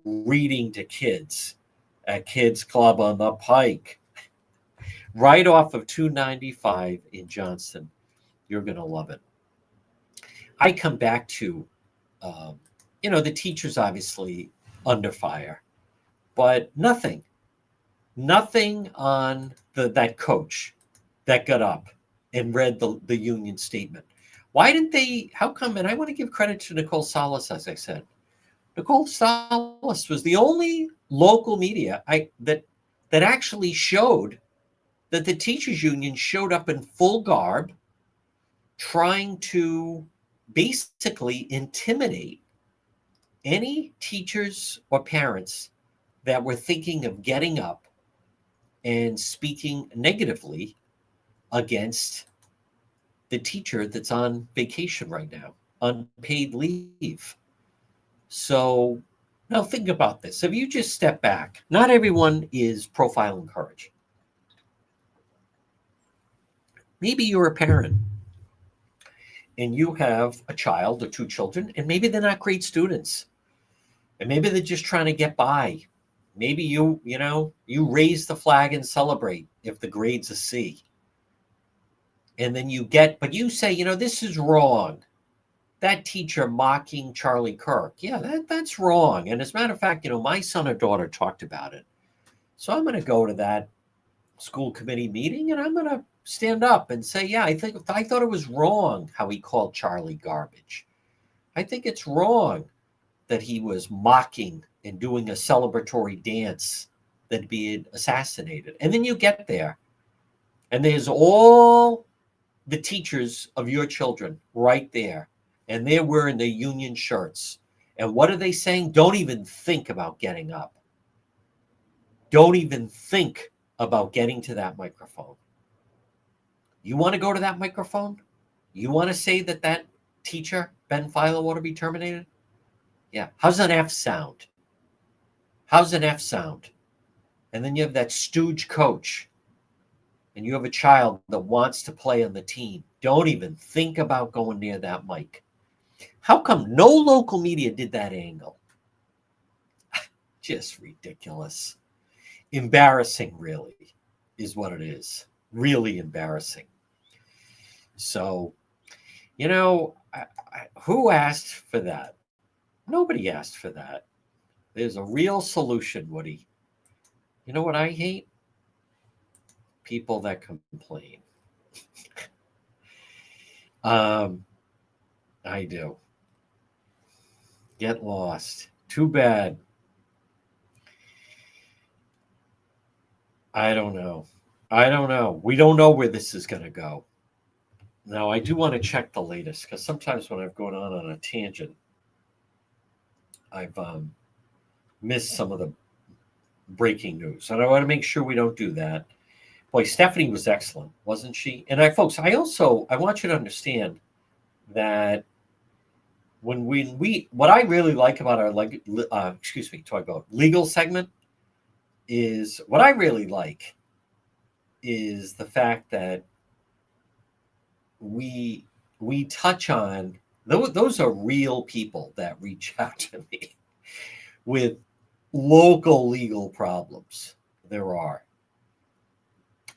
reading to kids at Kids Club on the Pike. Right off of 295 in Johnston. You're going to love it. I come back to, the teachers obviously under fire, but nothing on that coach that got up and read the union statement. Why didn't they, how come, and I want to give credit to Nicole Salas, as I said. Nicole Salas was the only local media that actually showed that the teachers union showed up in full garb, trying to basically intimidate any teachers or parents that were thinking of getting up and speaking negatively against the teacher that's on vacation right now, unpaid leave. So Now think about this. If you just step back, not everyone is profiling courage. Maybe you're a parent and you have a child or two children, and maybe they're not great students. And maybe they're just trying to get by. Maybe you raise the flag and celebrate if the grade's a C. And then but you say, this is wrong. That teacher mocking Charlie Kirk. Yeah, that's wrong. And as a matter of fact, my son or daughter talked about it. So I'm going to go to that school committee meeting and I'm going to stand up and say, yeah, I thought it was wrong how he called Charlie garbage. I think it's wrong that he was mocking and doing a celebratory dance that being assassinated. And then you get there and there's all the teachers of your children right there. And they're wearing their union shirts. And what are they saying? Don't even think about getting up. Don't even think about getting to that microphone. You want to go to that microphone? You want to say that teacher, Ben Filo, ought to be terminated? Yeah. How's an F sound? How's an F sound? And then you have that stooge coach. And you have a child that wants to play on the team. Don't even think about going near that mic. How come no local media did that angle? Just ridiculous. Embarrassing, really, is what it is. Really embarrassing. So, who asked for that? Nobody asked for that. There's a real solution, Woody. You know what I hate? People that complain. I do. Get lost. Too bad. I don't know. We don't know where this is going to go. Now, I do want to check the latest because sometimes when I've gone on a tangent, I've missed some of the breaking news. And I want to make sure we don't do that. Boy, Stephanie was excellent, wasn't she? And folks, I want you to understand that what I really like about our talk about legal segment is what I really like is the fact that we touch on those are real people that reach out to me with local legal problems. There are.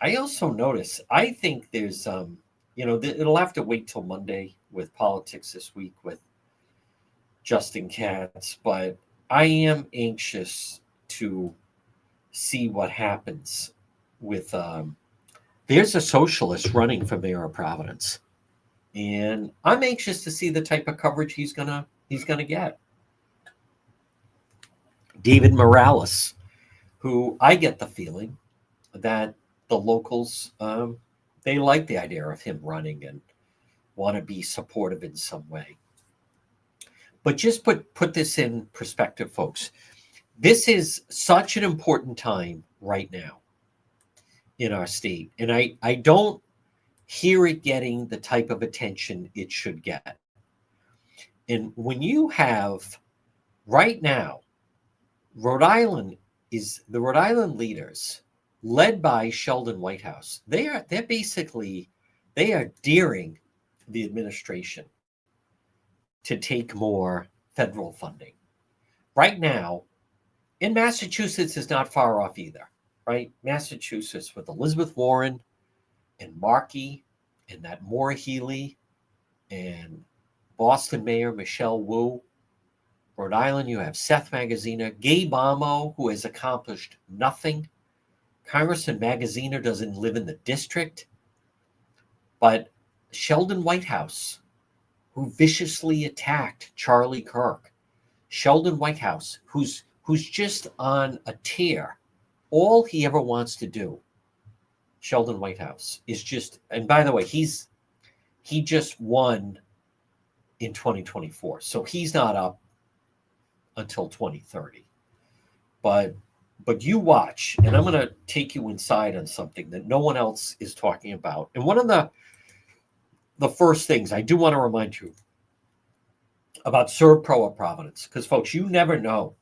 I also notice, I think there's, it'll have to wait till Monday with politics this week with Justin Katz, but I am anxious to see what happens with, there's a socialist running for mayor of Providence. And I'm anxious to see the type of coverage he's gonna get. David Morales, who I get the feeling that the locals, they like the idea of him running and want to be supportive in some way. But just put this in perspective, folks. This is such an important time right now in our state. And I don't hear it getting the type of attention it should get. And when you have right now, the Rhode Island leaders led by Sheldon Whitehouse, they are daring the administration to take more federal funding. Right now, in Massachusetts is not far off either, right? Massachusetts with Elizabeth Warren and Markey and that Maura Healey and Boston Mayor Michelle Wu. Rhode Island, you have Seth Magaziner, Gabe Amo, who has accomplished nothing. Congressman Magaziner doesn't live in the district. But Sheldon Whitehouse, who viciously attacked Charlie Kirk. Sheldon Whitehouse, who's just on a tear. All he ever wants to do, Sheldon Whitehouse, is just, and by the way, he just won in 2024. So he's not up until 2030. But you watch, and I'm going to take you inside on something that no one else is talking about. And one of the first things I do want to remind you about Serve Pro of Providence, because folks, you never know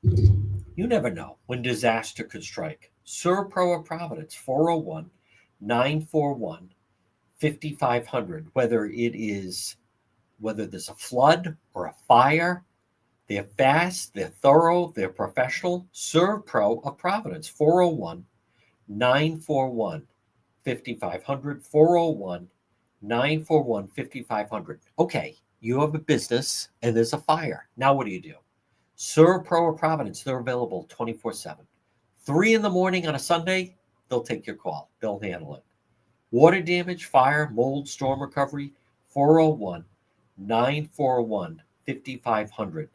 You never know when disaster could strike. Serpro of Providence, 401 941 5500. Whether there's a flood or a fire, they're fast, they're thorough, they're professional. Serpro of Providence, 401 941 5500. 401 941 5500. Okay, you have a business and there's a fire. Now what do? Serpro of Providence, they're available 24/7. 3 in the morning on a Sunday, they'll take your call. They'll handle it. Water damage, fire, mold, storm recovery, 401 941 5500.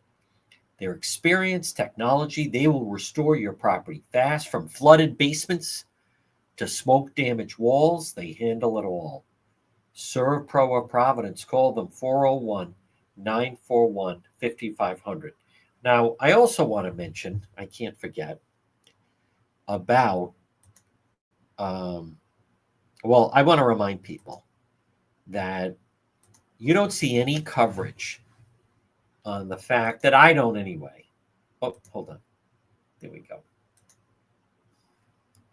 Their experience, technology, they will restore your property fast from flooded basements to smoke damaged walls. They handle it all. Serpro of Providence, call them 401 941 5500. Now, I also want to mention, I can't forget, about, I want to remind people that you don't see any coverage on the fact that I don't anyway. Oh, hold on. There we go.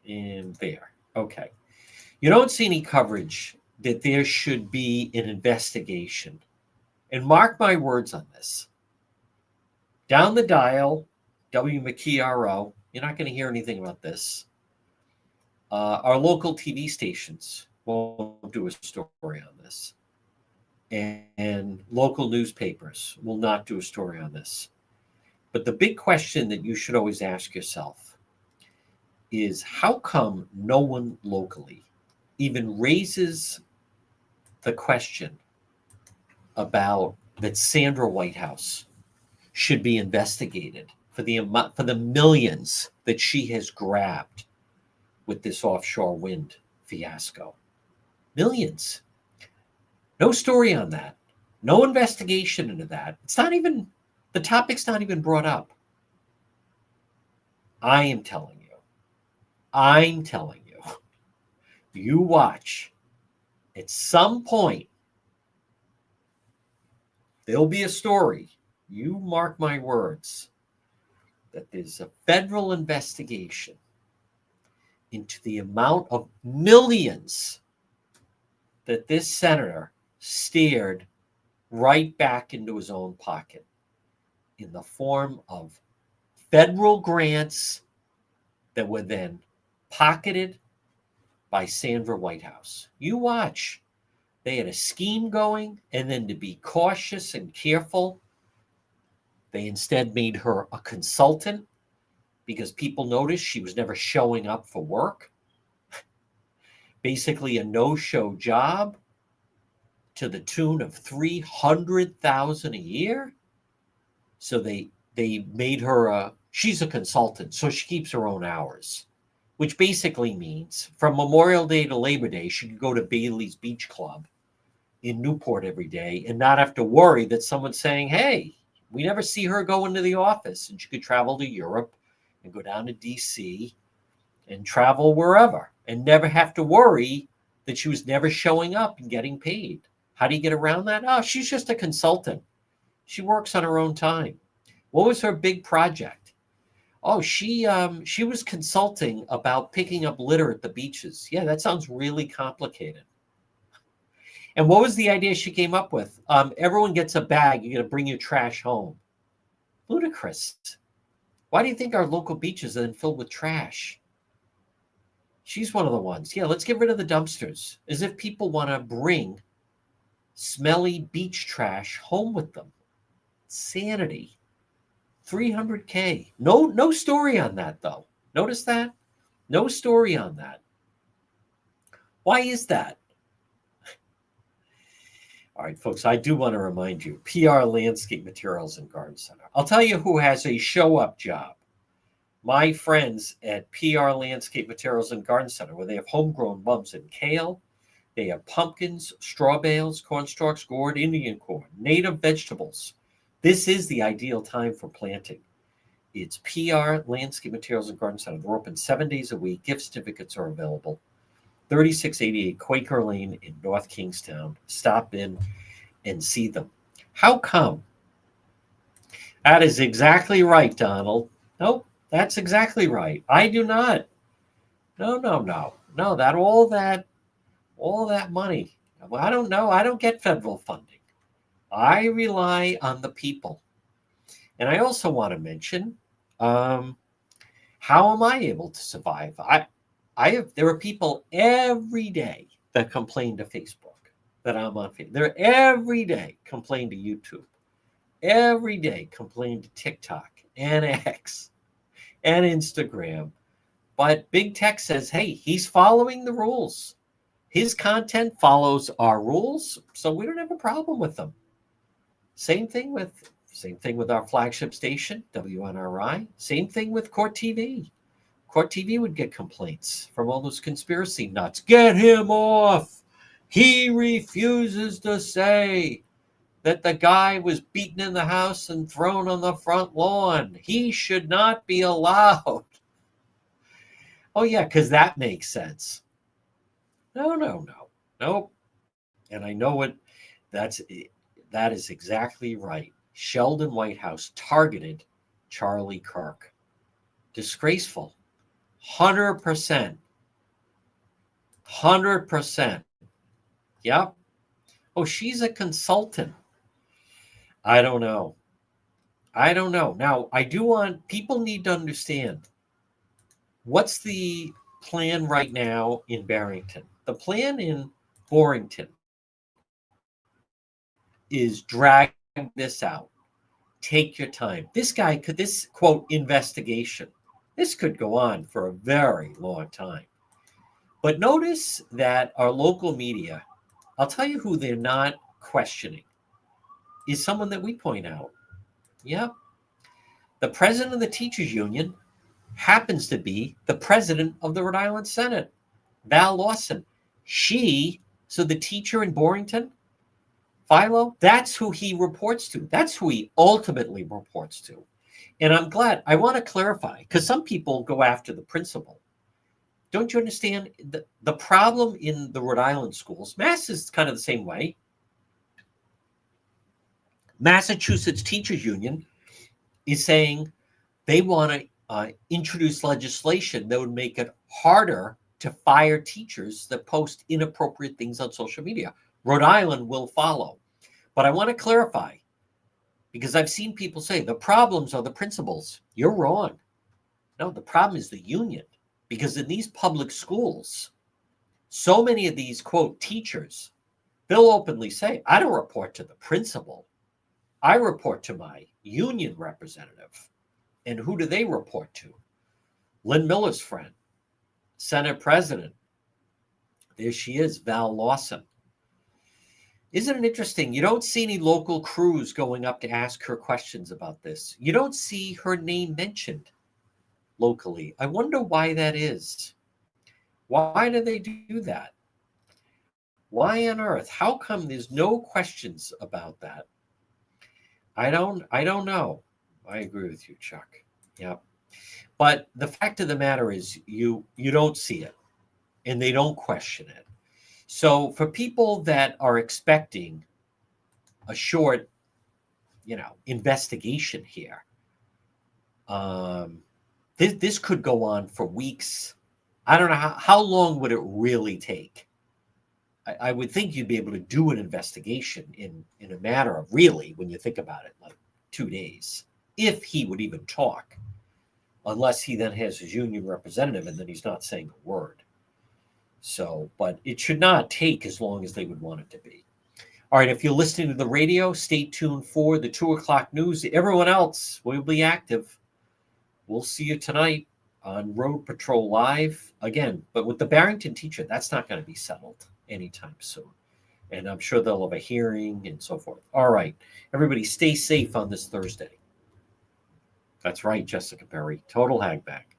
And there. Okay. You don't see any coverage that there should be an investigation. And mark my words on this. Down the dial, WMKRO, you're not going to hear anything about this. Our local TV stations won't do a story on this. And local newspapers will not do a story on this. But the big question that you should always ask yourself is, how come no one locally even raises the question about that Sandra Whitehouse should be investigated for the millions that she has grabbed with this offshore wind fiasco? Millions. No story on that. No investigation into that. The topic's not even brought up. I'm telling you, you watch. At some point, there'll be a story. You mark my words, that there's a federal investigation into the amount of millions that this senator steered right back into his own pocket in the form of federal grants that were then pocketed by Sandra Whitehouse. You watch. They had a scheme going, and then to be cautious and careful, they instead made her a consultant because people noticed she was never showing up for work. Basically a no-show job to the tune of $300,000 a year. So they made her she's a consultant, so she keeps her own hours, which basically means from Memorial Day to Labor Day, she could go to Bailey's Beach Club in Newport every day and not have to worry that someone's saying, hey, we never see her go into the office. And she could travel to Europe and go down to DC and travel wherever and never have to worry that she was never showing up and getting paid. How do you get around that? Oh, she's just a consultant. She works on her own time. What was her big project? Oh, she was consulting about picking up litter at the beaches. Yeah, that sounds really complicated. And what was the idea she came up with? Everyone gets a bag. You got to bring your trash home. Ludicrous. Why do you think our local beaches are then filled with trash? She's one of the ones. Yeah, let's get rid of the dumpsters. As if people want to bring smelly beach trash home with them. Sanity. $300K. No story on that, though. Notice that? No story on that. Why is that? All right, folks, I do want to remind you, PR Landscape Materials and Garden Center. I'll tell you who has a show-up job. My friends at PR Landscape Materials and Garden Center, where they have homegrown bulbs and kale. They have pumpkins, straw bales, corn stalks, gourd, Indian corn, native vegetables. This is the ideal time for planting. It's PR Landscape Materials and Garden Center. They're open 7 days a week. Gift certificates are available. 3688 Quaker Lane in North Kingstown. Stop in and see them. How come? That is exactly right, Donald. Nope, that's exactly right. I do not. No, no, no. No, all that money. Well, I don't know. I don't get federal funding. I rely on the people. And I also want to mention, um, how am I able to survive? There are people every day that complain to Facebook that I'm on Facebook. They're every day complain to YouTube, every day complain to TikTok and X and Instagram. But big tech says, hey, he's following the rules. His content follows our rules, so we don't have a problem with them. Same thing with our flagship station, WNRI. Same thing with Court TV. Court TV would get complaints from all those conspiracy nuts. Get him off. He refuses to say that the guy was beaten in the house and thrown on the front lawn. He should not be allowed. Oh, yeah, because that makes sense. No, no, no. Nope. And I know it. That is exactly right. Sheldon Whitehouse targeted Charlie Kirk. Disgraceful. 100%. 100%. Yep. Oh, she's a consultant. I don't know. Now, I do want people need to understand what's the plan right now in Barrington. The plan in Barrington is drag this out. Take your time. This quote investigation, this could go on for a very long time. But notice that our local media, I'll tell you who they're not questioning, is someone that we point out. Yep. The president of the teachers union happens to be the president of the Rhode Island Senate, Val Lawson. So the teacher in Barrington, Philo, that's who he reports to. That's who he ultimately reports to. And I'm glad. I want to clarify, because some people go after the principal. Don't you understand? The problem in the Rhode Island schools, Mass is kind of the same way. Massachusetts Teachers Union is saying they want to introduce legislation that would make it harder to fire teachers that post inappropriate things on social media. Rhode Island will follow. But I want to clarify, because I've seen people say the problems are the principals. You're wrong. No, the problem is the union. Because in these public schools, so many of these, quote, teachers, they'll openly say, I don't report to the principal. I report to my union representative. And who do they report to? Lynn Miller's friend, Senate President. There she is, Val Lawson. Isn't it interesting? You don't see any local crews going up to ask her questions about this. You don't see her name mentioned locally. I wonder why that is. Why do they do that? Why on earth? How come there's no questions about that? I don't know. I agree with you, Chuck. Yeah. But the fact of the matter is you don't see it and they don't question it. So for people that are expecting a short, investigation here, this could go on for weeks. I don't know how long would it really take. I would think you'd be able to do an investigation in a matter of, really, when you think about it, like 2 days, if he would even talk, unless he then has his union representative and then he's not saying a word. So, but it should not take as long as they would want it to be. All right, if you're listening to the radio, stay tuned for the 2 o'clock news. Everyone else will be active. We'll see you tonight on Road Patrol Live again. But with the Barrington teacher, that's not going to be settled anytime soon. And I'm sure they'll have a hearing and so forth. All right, everybody stay safe on this Thursday. That's right, Jessica Perry. Total Hagback.